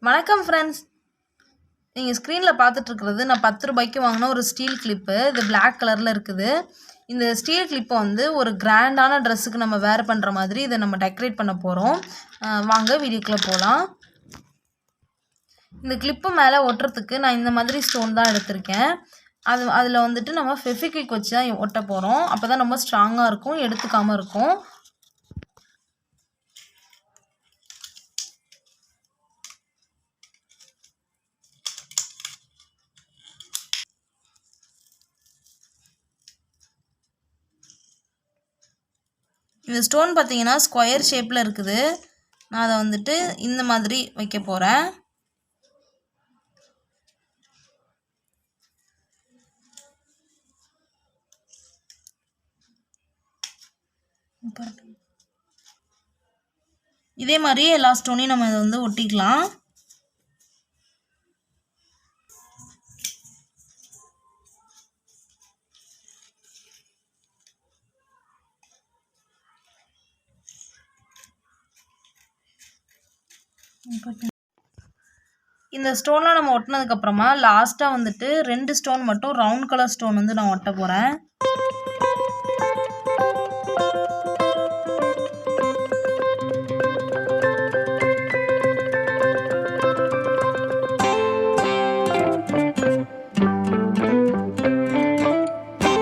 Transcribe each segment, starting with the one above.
வணக்கம் ஃப்ரெண்ட்ஸ். நீங்கள் ஸ்க்ரீனில் பார்த்துட்ருக்கிறது நான் 10 ரூபாய்க்கு வாங்கின ஒரு ஸ்டீல் கிளிப்பு. இது பிளாக் கலரில் இருக்குது. இந்த ஸ்டீல் கிளிப்பை வந்து ஒரு கிராண்டான ட்ரெஸ்ஸுக்கு நம்ம வேர் பண்ணுற மாதிரி இதை நம்ம டெக்கரேட் பண்ண போகிறோம். வாங்க வீடியோக்குள்ளே போகலாம். இந்த கிளிப்பு மேலே ஒட்டுறதுக்கு நான் இந்த மாதிரி ஸ்டோன் தான் எடுத்திருக்கேன். அதில் வந்துட்டு நம்ம ஃபெவிக்விக் வச்சு தான் ஒட்ட போகிறோம். அப்போ தான் ரொம்ப ஸ்ட்ராங்காக இருக்கும், எடுத்துக்காமல் இருக்கும். இந்த ஸ்டோன் பார்த்தீங்கன்னா ஸ்கொயர் ஷேப்பில் இருக்குது. நான் அதை வந்துட்டு இந்த மாதிரி வைக்க போகிறேன். இதே மாதிரி எல்லா ஸ்டோனையும் நம்ம இதை வந்து ஒட்டிக்கலாம். இந்த ஸ்டோன்லாம் நம்ம ஒட்டினதுக்கப்புறமா லாஸ்ட்டாக வந்துட்டு 2 ஸ்டோன் மட்டும் ரவுண்ட் கலர் ஸ்டோன் வந்து நான் ஒட்ட போகிறேன்.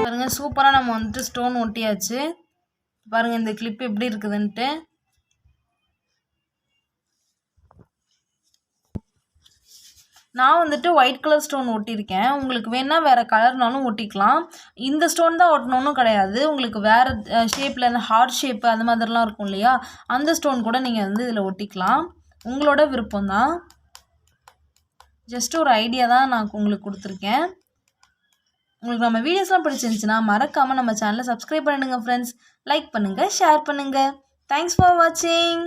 பாருங்கள், சூப்பராக நம்ம வந்துட்டு ஸ்டோன் ஒட்டியாச்சு. பாருங்கள் இந்த கிளிப் எப்படி இருக்குதுன்ட்டு. நான் வந்துட்டு ஒயிட் கலர் ஸ்டோன் ஒட்டியிருக்கேன். உங்களுக்கு வேணால் வேறு கலர்னாலும் ஒட்டிக்கலாம். இந்த ஸ்டோன் தான் ஒட்டணும்னு கிடையாது. உங்களுக்கு வேறு ஷேப்பில் இந்த ஹார்ட் ஷேப்பு அந்த மாதிரிலாம் இருக்கும் இல்லையா, அந்த ஸ்டோன் கூட நீங்கள் வந்து இதில் ஒட்டிக்கலாம். உங்களோட விருப்பம்தான். ஜஸ்ட் ஒரு ஐடியா தான் நான் உங்களுக்கு கொடுத்துருக்கேன். உங்களுக்கு நம்ம வீடியோஸ்லாம் பிடிச்சிருந்துச்சுன்னா மறக்காமல் நம்ம சேனலை சப்ஸ்கிரைப் பண்ணிடுங்க ஃப்ரெண்ட்ஸ். லைக் பண்ணுங்கள், ஷேர் பண்ணுங்கள். தேங்க்ஸ் ஃபார் வாட்சிங்.